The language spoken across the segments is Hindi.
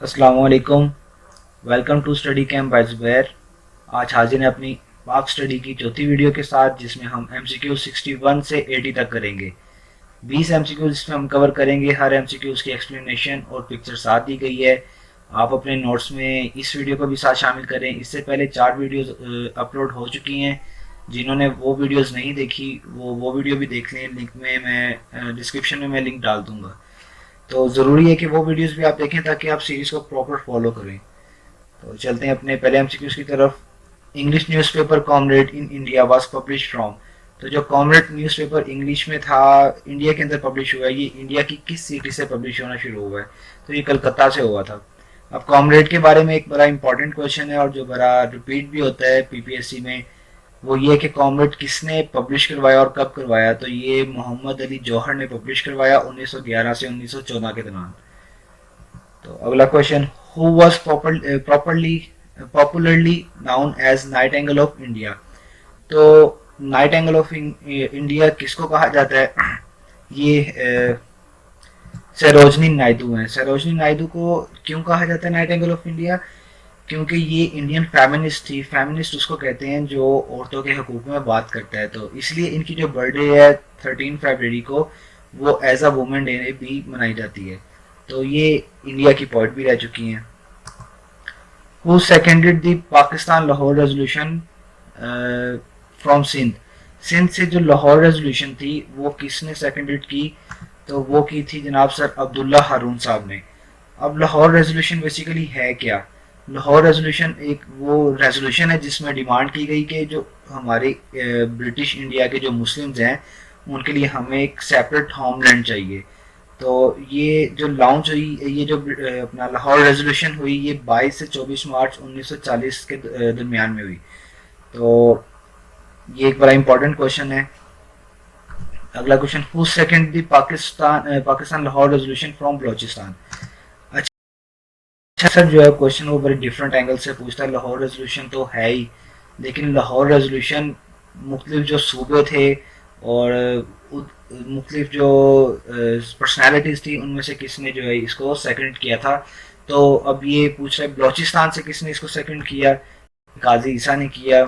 अस्सलाम वालेकुम। Welcome to study camp by Zubair. आज हाजिर हैं अपनी पाक स्टडी की चौथी वीडियो के साथ, जिसमें हम MCQ 61 से 80 तक करेंगे। 20 MCQ जिसमें हम कवर करेंगे। हर MCQ की एक्सप्लेनेशन और पिक्चर साथ दी गई है। आप अपने नोट्स में इस वीडियो को भी साथ शामिल करें। इससे पहले 4 वीडियोस अपलोड हो चुकी हैं। जिन्होंने वो वीडियोस नहीं देखी वो वीडियो भी देख लें। लिंक में मैं डिस्क्रिप्शन में मैं लिंक डाल दूंगा। तो ज़रूरी है कि वो वीडियोस भी आप देखें ताकि आप सीरीज़ को प्रॉपर फॉलो करें। तो चलते हैं अपने पहले एमसीक्यूज की तरफ। English newspaper comrade in India was publish from. तो जो कॉमरेड न्यूज़पेपर इंग्लिश में था, इंडिया के अंदर पब्लिश हुआ है, ये इंडिया की किस सिटी से पब्लिश होना शुरू हुआ है? तो ये कलकत्ता से हुआ था। अब कॉमरेड के बारे में एक बड़ा इंपॉर्टेंट क्वेश्चन है और जो बड़ा रिपीट भी होता है पीपीएससी में, वो ये कि कॉमरेड किसने पब्लिश करवाया और कब करवाया? तो ये मोहम्मद अली जौहर ने पब्लिश करवाया 1911 से 1914 के दौरान। तो अगला question, who was popularly known as nightingale of India. तो नाइटिंगेल ऑफ इंडिया किसको कहा जाता है? ये सरोजनी नायडू हैं। सरोजनी नायडू को क्यों कहा जाता है नाइटिंगेल ऑफ इंडिया? क्योंकि ये इंडियन फेमिनिस्ट थी। फेमिनिस्ट उसको कहते हैं जो औरतों के हकूक में बात करता है। तो इसलिए इनकी जो बर्थडे है 13 फरवरी को, वो एज अ वुमेन डे भी मनाई जाती है। तो ये इंडिया की पोइट भी रह चुकी हैं। Who seconded the Pakistan Lahore resolution from Sindh. Sindh से जो लाहौर रेजोल्यूशन थी वो किसने सेकेंडेड की? तो वो की थी जनाब सर अब्दुल्ला हारून साहब ने। अब लाहौर रेजोल्यूशन बेसिकली है क्या? लाहौर रेजोल्यूशन एक वो रेजोल्यूशन है जिसमें डिमांड की गई कि जो हमारे ब्रिटिश इंडिया के जो मुस्लिम्स हैं उनके लिए हमें एक सेपरेट होमलैंड चाहिए। तो ये जो लॉन्च हुई, ये जो अपना लाहौर रेजोल्यूशन हुई, ये 22 से 24 मार्च 1940 के दरमियान में हुई। तो ये एक बड़ा इंपॉर्टेंट क्वेश्चन है। अगला question, who second the Pakistan Lahore resolution from Balochistan. अच्छा सर, जो है क्वेश्चन वो बड़े डिफरेंट एंगल से पूछता है। लाहौर रेजोल्यूशन तो है ही, लेकिन लाहौर रेजोल्यूशन मुख्तलिफ जो सूबे थे और मुख्तलिफ जो पर्सनैलिटीज थी उनमें से किसने जो है इसको सेकंड किया था? तो अब ये पूछ रहा है बलोचिस्तान से किसने इसको सेकंड किया? काजी ईसा ने किया।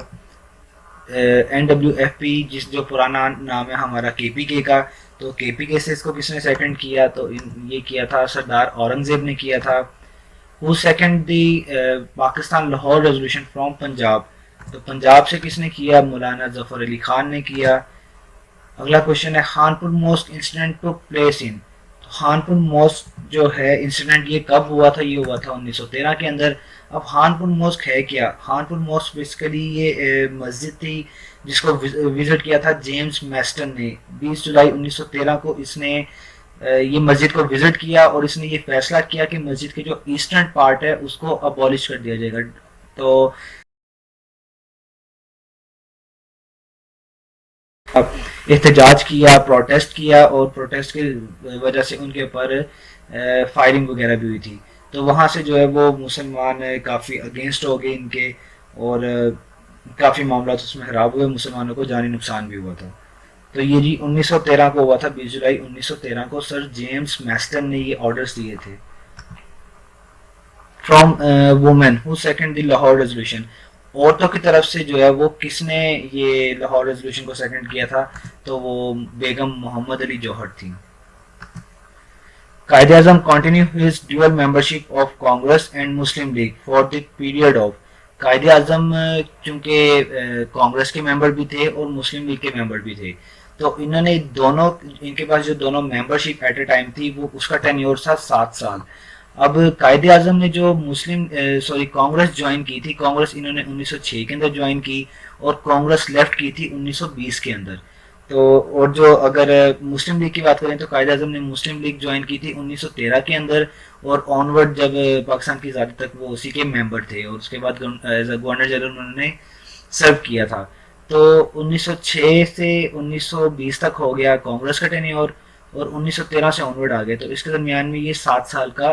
NWFP जिस जो पुराना नाम है हमारा KPK का, तो KPK से इसको किसने सेकंड किया? तो ये किया था सरदार औरंगजेब ने किया था। Who second the Pakistan Lahore resolution from Punjab. तो पंजाब से किसने किया? मौलाना जफर अली खान ने किया। अगला क्वेश्चन है, Khanpur mosque incident took place in. तो खानपुर मॉस्क जो है इंसिडेंट ये कब हुआ था? ये हुआ था 1913 के अंदर। अब खानपुर मॉस्क है क्या? खानपुर मॉस्क बेसिकली ये मस्जिद थी जिसको विजिट किया था जेम्स मैस्टन ने 20 जुलाई 1913 को। इसने ये मस्जिद को विजिट किया और इसने ये फैसला किया कि मस्जिद के जो ईस्टर्न पार्ट है उसको अबॉलिश कर दिया जाएगा। तो एहतजाज किया, प्रोटेस्ट किया और प्रोटेस्ट की वजह से उनके ऊपर फायरिंग वगैरह भी हुई थी। तो वहाँ से जो है वो मुसलमान काफ़ी अगेंस्ट हो गए इनके और काफ़ी मामला उसमें खराब हुए, मुसलमानों को जानी नुकसान भी हुआ था। तो ये जी 1913 को हुआ था, 20 जुलाई 1913 को सर जेम्स मैस्टन ने ये ऑर्डर्स दिए थे। From women who second the Lahore resolution. औरतों की तरफ से जो है वो किसने ये लाहौर रेजोल्यूशन को सेकंड किया था? तो वो बेगम मोहम्मद अली जौहर थी। Quaid-e-Azam continue his dual membership of Congress and Muslim League for the period of. Quaid-e-Azam चूंकि कांग्रेस के मेंबर भी थे और मुस्लिम लीग के मेंबर भी थे, तो इन्होंने दोनों, इनके पास जो दोनों मेंबरशिप एट ए टाइम थी वो उसका टेन्योर था 7 साल। अब कायदे आजम ने जो कांग्रेस ज्वाइन की थी, कांग्रेस इन्होंने 1906 के अंदर ज्वाइन की और कांग्रेस लेफ्ट की थी 1920 के अंदर। तो और जो अगर मुस्लिम लीग की बात करें तो कायदे आजम ने मुस्लिम लीग ज्वाइन की थी 1913 के अंदर और ऑनवर्ड जब पाकिस्तान की आज़ादी तक वो उसी के मेंबर थे और उसके बाद एज अ गवर्नर जनरल उन्होंने सर्व किया था। तो 1906 से 1920 तक हो गया कांग्रेस का टेन्योर और 1913 से ऑनवर्ड आ गए। तो इसके दरमियान में ये 7 साल का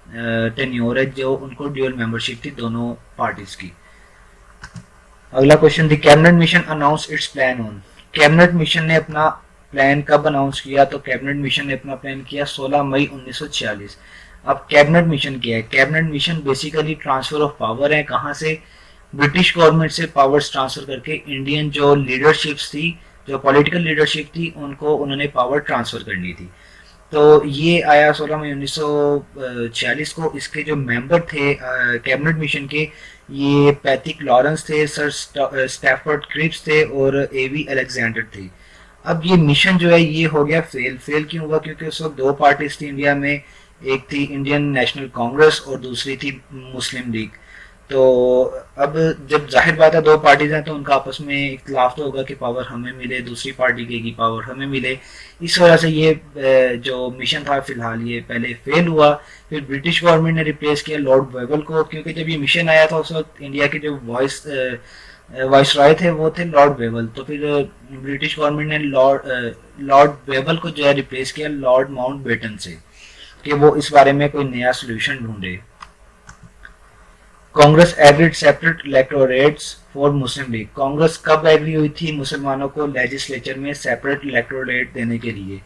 टेन्योर है जो उनको ड्यूअल मेंबरशिप थी दोनों पार्टीज की। अगला question, the cabinet mission announce it's plan on. Cabinet mission ने अपना प्लान कब अनाउंस किया? तो कैबिनेट मिशन ने अपना प्लान किया 16 मई 1946। अब कैबिनेट मिशन क्या है? Cabinet mission basically transfer of power है। कहाँ से? ब्रिटिश गवर्नमेंट से पावर्स ट्रांसफर करके इंडियन जो लीडरशिप्स थी, जो पॉलिटिकल लीडरशिप थी, उनको उन्होंने पावर ट्रांसफर करनी थी। तो ये आया 16 मई 1946 को। इसके जो मेंबर थे कैबिनेट मिशन के, ये पैथिक लॉरेंस थे, सर स्टैफर्ड क्रिप्स थे और एवी अलेक्जेंडर थे। अब ये मिशन जो है ये हो गया फेल। फेल क्यों हुआ? क्योंकि उस वक्त दो पार्टीज थी इंडिया में, एक थी इंडियन नेशनल कांग्रेस और दूसरी थी मुस्लिम लीग। तो अब जब जाहिर बात है दो पार्टीज हैं तो उनका आपस में इख्तलाफ तो होगा कि पावर हमें मिले, दूसरी पार्टी की पावर हमें मिले। इस वजह से ये जो मिशन था फिलहाल ये पहले फेल हुआ। फिर ब्रिटिश गवर्नमेंट ने रिप्लेस किया लॉर्ड वेबल को, क्योंकि जब ये मिशन आया था उस वक्त इंडिया के जो वाइस रॉय थे वो थे लॉर्ड वेबल। तो फिर ब्रिटिश गवर्नमेंट ने लॉर्ड वेबल को जो है रिप्लेस किया लॉर्ड माउंटबेटन से, कि वो इस बारे में कोई नया सोल्यूशन ढूंढे। Congress agreed separate electorates for Muslim league. Congress कब एग्री हुई थी मुसलमानों को लेजिस्लेचर में सेपरेट इलेक्टोरेट देने के लिए?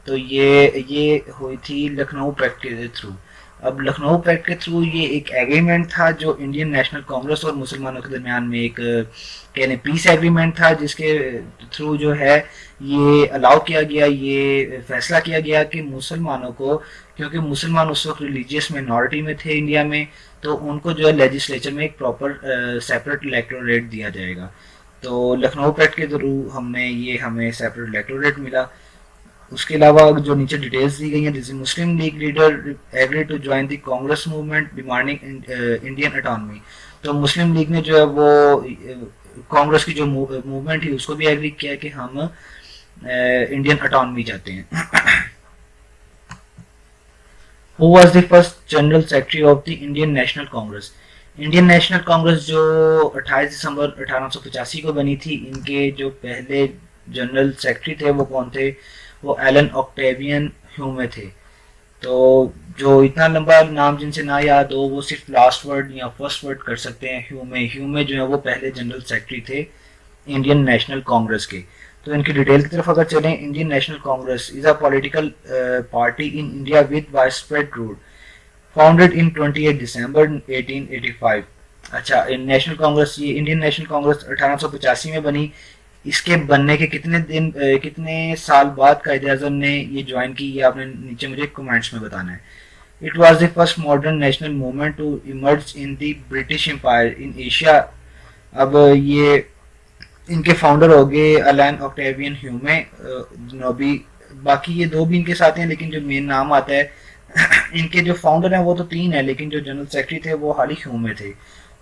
तो ये हुई थी लखनऊ पैक्ट के थ्रू। अब लखनऊ पैक्ट के थ्रू ये एक एग्रीमेंट था जो इंडियन नेशनल कांग्रेस और मुसलमानों के दरमियान में एक कहने पीस एग्रीमेंट था, जिसके थ्रू जो है ये अलाउ किया गया, ये फैसला किया गया कि मुसलमानों को, क्योंकि मुसलमान उस वक्त रिलीजियस मिनॉरिटी में थे इंडिया में, तो उनको जो है लेजिस्लेचर में एक प्रॉपर सेपरेट इलेक्टोरेट दिया जाएगा। तो लखनऊ पैक्ट के थ्रू हमें सेपरेट इलेक्टोरेट मिला। उसके अलावा जो नीचे डिटेल्स दी गई हैं, जैसे Muslim League leader agree to join the Congress movement demanding Indian autonomy. तो मुस्लिम लीग ने जो है वो कांग्रेस की जो मूवमेंट थी उसको भी एग्री किया कि हम इंडियन ऑटोनॉमी चाहते हैं। Who was the first general secretary of the Indian National Congress? Indian National Congress जो 28 दिसंबर 1885 को बनी थी, इनके जो पहले जनरल सेक्रेटरी थे वो कौन थे? वो एलन ऑक्टेवियन ह्यूमे थे। तो जो इतना लंबा नाम जिनसे ना याद हो वो सिर्फ लास्ट वर्ड या फर्स्ट वर्ड कर सकते हैं, ह्यूमे। ह्यूमे जो है वो पहले जनरल सेक्रेटरी थे इंडियन नेशनल कांग्रेस के। तो इनकी डिटेल की तरफ अगर चलें, Indian National Congress is a political party in India with wide spread root, founded in 28 December 1885। अच्छा, नेशनल कांग्रेस, ये इंडियन नेशनल कांग्रेस 1885 में बनी। इसके बनने के कितने साल बाद कायदे आज़म ने ये ज्वाइन की, ये आपने नीचे मुझे कमेंट्स में बताना है। It was the first modern national movement to emerge in the British Empire in Asia. अब ये इनके फाउंडर हो गए एलन ऑक्टेवियन ह्यूमे, नोबी। बाकी ये दो भी इनके साथ हैं, लेकिन जो मेन नाम आता है इनके जो फाउंडर हैं वो तो तीन है, लेकिन जो जनरल सेक्रेटरी थे वो हाली ह्यूमे थे।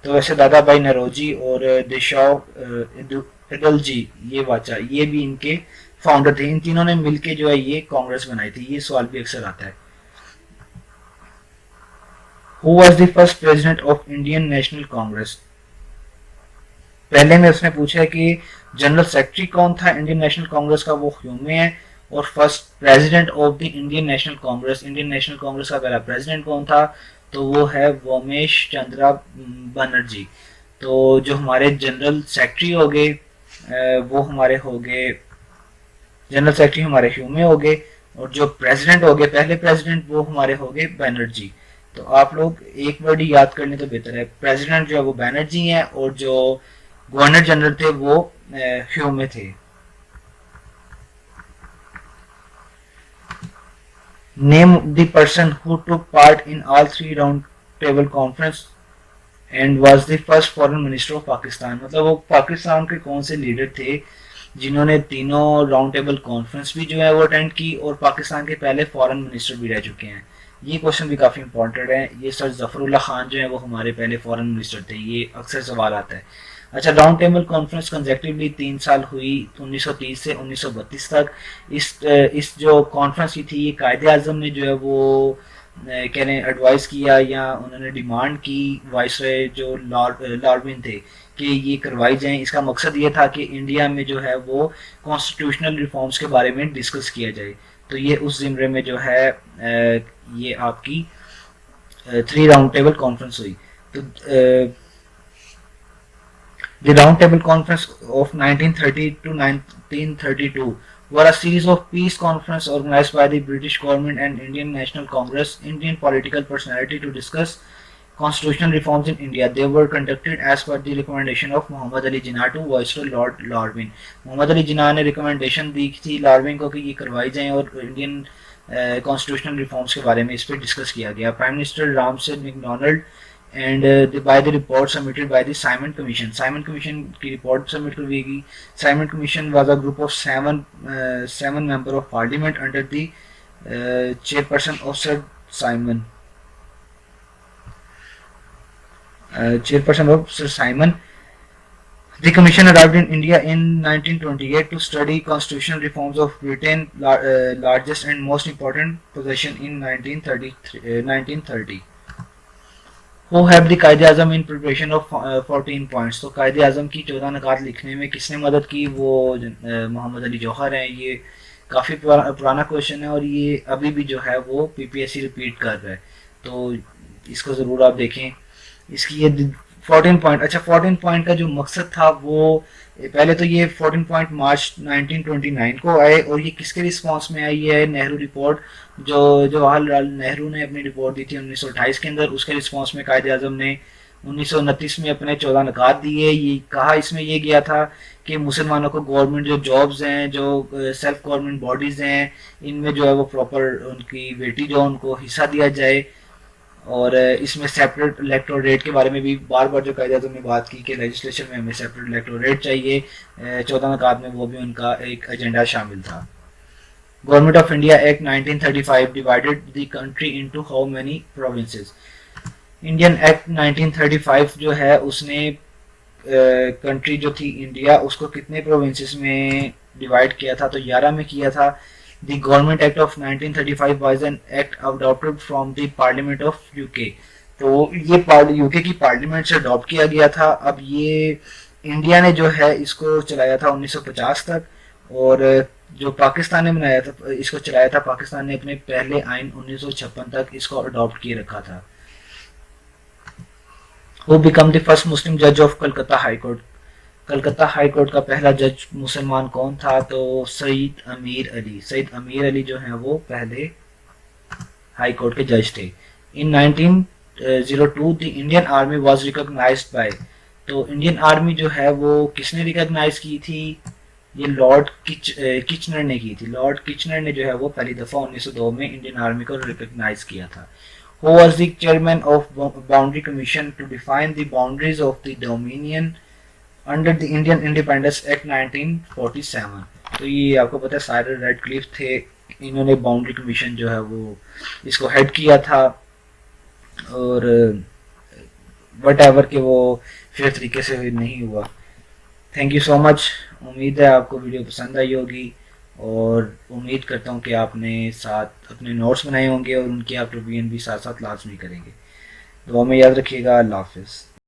तो वैसे दादा भाई नरोजी और देशाओ एडलजी ये वाचा, ये भी इनके फाउंडर थे। इन तीनों ने मिलके जो है ये कांग्रेस बनाई थी। ये सवाल भी अक्सर आता है। Who was the first president of Indian National Congress? पहले में उसने पूछा है कि जनरल सेक्रेटरी कौन था इंडियन नेशनल कांग्रेस का, वो ह्यूमे है। और first president of the Indian National Congress, Indian National Congress का पहला प्रेसिडेंट कौन था? तो वो है वोमेश चंद्रा बनर्जी। तो जो हमारे जनरल सेक्रेटरी हो गए वो हमारे हो गए, जनरल सेक्रेटरी हमारे ह्यूमे हो गए, और जो प्रेसिडेंट हो गए, पहले प्रेसिडेंट, वो हमारे हो गए बनर्जी। तो आप लोग एक वर्ड ही याद कर लें तो बेहतर है। प्रेसिडेंट जो है वो बनर्जी है और जो गवर्नर जनरल थे वो ह्यूमे थे। Name the person who took part in all 3 round table conference and was the first foreign minister of Pakistan. मतलब वो पाकिस्तान के कौन से लीडर थे जिन्होंने तीनों राउंड टेबल कॉन्फ्रेंस भी जो है वो अटेंड की और पाकिस्तान के पहले फॉरेन मिनिस्टर भी रह चुके हैं। ये क्वेश्चन भी काफ़ी इंपॉर्टेंट है। ये सर जफरुल्लाह खान जो है वो हमारे पहले फॉरेन मिनिस्टर थे, ये अक्सर सवाल आता है। अच्छा, राउंड टेबल कॉन्फ्रेंस कंसेक्टिवली 3 साल हुई 1930 से 1932 तक। इस जो कॉन्फ्रेंस की थी ये कायदे आज़म ने जो है वो कहने एडवाइस किया या उन्होंने डिमांड की वाइसरॉय जो लॉर्डविन थे कि ये करवाई जाए। इसका मकसद ये था कि इंडिया में जो है वो कॉन्स्टिट्यूशनल रिफॉर्म्स के बारे में डिस्कस किया जाए। तो ये उस ज़िम्रे में जो है ये आपकी 3 राउंड टेबल कॉन्फ्रेंस हुई। तो The Round Table Conference of 1930 to 1932 were a series of peace conferences organized by the British government and Indian National Congress, Indian political personality to discuss constitutional reforms in India. They were conducted as per the recommendation of Muhammad Ali Jinnah to Viceroy Lord Larvin. Mohammad Ali Jinnah ने रिकमेंडेशन दी थी लार्विन को कि ये करवाई जाएं और इंडियन कॉन्स्टिट्यूशनल रिफॉर्म्स के बारे में इस पर डिस्कस किया गया. Prime minister Ramsar McDonald and by the report submitted by the Simon Commission. Simon Commission की रिपोर्ट सबमिट करवाई गई. Simon Commission was a group of seven member of parliament under the chairperson of Sir Simon. The commission arrived in India in 1928 to study constitutional reforms of Britain, largest and most important possession in 1930. Who have the कायदे आज़म in preparation of 14 points. तो कायदे आज़म की 14 नकात लिखने में किसने मदद की? वो मोहम्मद अली जौहर हैं. ये काफ़ी पुराना क्वेश्चन है और ये अभी भी जो है वो पीपीएससी रिपीट कर रहा है, तो इसको ज़रूर आप देखें. इसकी ये 14 पॉइंट. अच्छा, 14 पॉइंट का जो मकसद था वो पहले तो ये 14 पॉइंट मार्च 1929 को आए और ये किसके रिस्पांस में आई है? नेहरू रिपोर्ट, जो जवाहरलाल नेहरू ने अपनी रिपोर्ट दी थी 1928 के अंदर, उसके रिस्पांस में कायदे आज़म ने 1929 में अपने 14 नकात दिए. ये कहा इसमें ये गया था कि मुसलमानों को गवर्नमेंट जो जॉब्स हैं, जो सेल्फ गवर्नमेंट बॉडीज़ हैं, इनमें जो है वो प्रॉपर उनकी वेटी जो उनको हिस्सा दिया जाए. और इसमें सेपरेट इलेक्टोरेट के बारे में भी बार बार जो कायदे आज़म ने बात की कि लेजिस्लेशन में हमें सेपरेट इलेक्टोरेट चाहिए. 14 नकात में वो भी उनका एक एजेंडा शामिल था. Government of India act 1935 divided the country into how many provinces. Indian act 1935 जो है उसने कंट्री जो थी इंडिया उसको कितने प्रोविंसेस में डिवाइड किया था? तो 11 में किया था. The Government Act of 1935 was an act adopted from the Parliament of UK. तो ये यूके की पार्लियामेंट से अडॉप्ट किया गया था. अब ये इंडिया ने जो है इसको चलाया था 1950 तक, और जो पाकिस्तान ने बनाया था इसको चलाया था पाकिस्तान ने अपने पहले आइन 1956 तक इसको अडॉप्ट किए रखा था. Who became the first Muslim judge of Calcutta high court. Calcutta high court का पहला जज मुसलमान कौन था? तो सईद अमीर अली. सईद अमीर अली जो है वो पहले हाई कोर्ट के जज थे. In 1902 the Indian army was recognized by. तो इंडियन आर्मी जो है वो किसने रिकॉग्नाइज की थी? ये लॉर्ड किचनर ने की थी. लॉर्ड किचनर ने जो है वो पहली दफ़ा 1902 में इंडियन आर्मी को रिकॉग्नाइज किया था. Who was the chairman of Boundary Commission to define the boundaries of the Dominion under the Indian independence act 1947. तो ये आपको पता है साइरस रैडक्लिफ थे, इन्होंने बाउंड्री कमीशन जो है वो इसको हेड किया था. और वट एवर के वो फेयर तरीके से नहीं हुआ. Thank you so much. उम्मीद है आपको वीडियो पसंद आई होगी और उम्मीद करता हूँ कि आपने साथ अपने नोट्स बनाए होंगे और उनकी आप रिवीजन भी साथ साथ लाजमी करेंगे. दुआ में याद रखिएगा. अल्लाह हाफिज़.